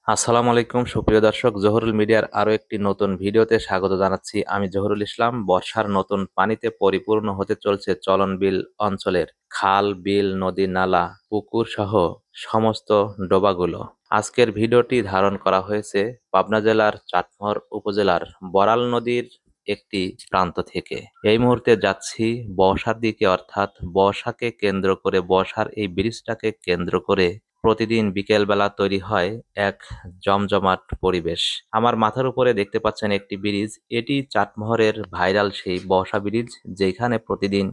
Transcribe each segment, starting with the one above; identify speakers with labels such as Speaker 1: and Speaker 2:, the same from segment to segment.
Speaker 1: আসসালামু আলাইকুম সুপ্রিয় দর্শক, জহুরুল মিডিয়ার আরো একটি নতুন ভিডিওতে স্বাগত জানাচ্ছি। আমি জহুরুল ইসলাম। বর্ষার নতুন পানিতে পরিপূর্ণ হতে চলছে চলনবিল অঞ্চলের খাল, বিল, নদী, নালা, পুকুর সহ সমস্ত ডোবাগুলো। আজকের ভিডিওটি ধারণ করা হয়েছে পাবনা জেলার চাটমোহর উপজেলার বড়াল নদীর একটি প্রান্ত থেকে। এই মুহূর্তে যাচ্ছি বর্ষার দিকে, অর্থাৎ বর্ষাকে কেন্দ্র করে, বর্ষার এই ব্রিজটাকে কেন্দ্র করে প্রতিদিন বিকেলবেলা তৈরি হয় এক জমজমাট পরিবেশ। আমার মাথার উপরে দেখতে পাচ্ছেন একটি ব্রিজ। এটি চাটমোহরের ভাইরাল সেই বর্ষা ব্রিজ, যেখানে প্রতিদিন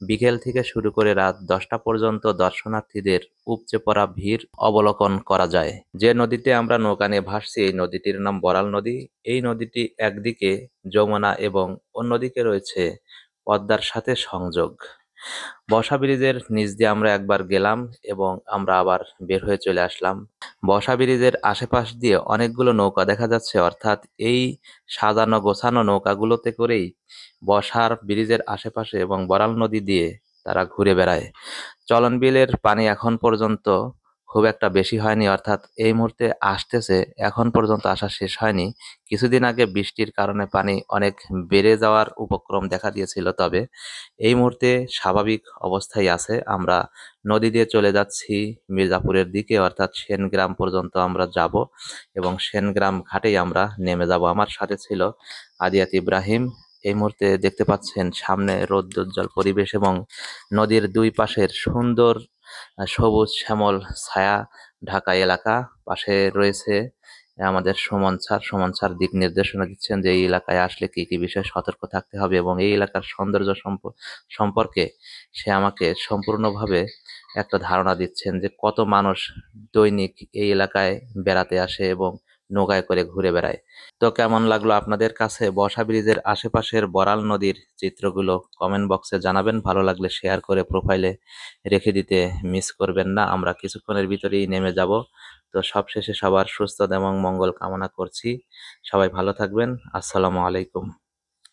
Speaker 1: বিকেল থেকে শুরু করে রাত 10টা পর্যন্ত দর্শনার্থীদের উপচে পড়া ভিড় অবলোকন করা যায়। যে নদীতে আমরা নৌকা নিয়ে ভাসছি, এই নদীটির নাম বড়াল নদী। এই নদীটি একদিকে যমুনা এবং অন্যদিকে রয়েছে পদ্মার সাথে সংযোগ। বর্ষা ব্রিজের নিচ দিয়ে আমরা একবার গেলাম এবং আমরা আবার বের হয়ে চলে আসলাম। বর্ষা ব্রিজের আশেপাশ দিয়ে অনেকগুলো নৌকা দেখা যাচ্ছে, অর্থাৎ এই সাজানো গোছানো নৌকাগুলোতে করেই বর্ষার ব্রিজের আশেপাশে এবং বড়াল নদী দিয়ে তারা ঘুরে বেড়ায়। চলন বিলের পানি এখন পর্যন্ত খুব একটা বেশি হয়নি, অর্থাৎ এই মুহূর্তে আসতেছে, এখন পর্যন্ত আসা শেষ হয়নি। কিছুদিন আগে বৃষ্টির কারণে পানি অনেক বেড়ে যাওয়ার উপক্রম দেখা দিয়েছিল, তবে এই মুহূর্তে স্বাভাবিক অবস্থায় আছে। আমরা নদী দিয়ে চলে যাচ্ছি মির্জাপুরের দিকে, অর্থাৎ সেনগ্রাম পর্যন্ত আমরা যাব এবং সেনগ্রাম ঘাটেই আমরা নেমে যাব। আমার সাথে ছিল আদিয়াত ইব্রাহিম। এই মুহূর্তে দেখতে পাচ্ছেন সামনে রৌদ্রোজ্জ্বল পরিবেশ এবং নদীর দুই পাশের সুন্দর সবুজ শ্যামল ছায়া ঢাকা এলাকা। পাশে রয়েছে আমাদের সুমন স্যার দিক নির্দেশনা দিচ্ছেন যে এই এলাকায় আসলে কি কি বিষয়ে সতর্ক থাকতে হবে এবং এই এলাকার সৌন্দর্য সম্পর্কে সে আমাকে সম্পূর্ণভাবে একটা ধারণা দিচ্ছেন যে কত মানুষ দৈনিক এই এলাকায় বেড়াতে আসে এবং নৌকায় করে ঘুরে বেড়ায়। তো কেমন লাগলো আপনাদের কাছে বর্ষা ব্রিজের আশেপাশের বড়াল নদীর চিত্রগুলো? কমেন্ট বক্সে জানাবেন। ভালো লাগলে শেয়ার করে প্রোফাইলে রেখে দিতে মিস করবেন না। আমরা কিছুক্ষণের ভিতরেই নেমে যাব। তো সবশেষে সবার সুস্থতা এবং মঙ্গল কামনা করছি। সবাই ভালো থাকবেন। আসসালামু আলাইকুম।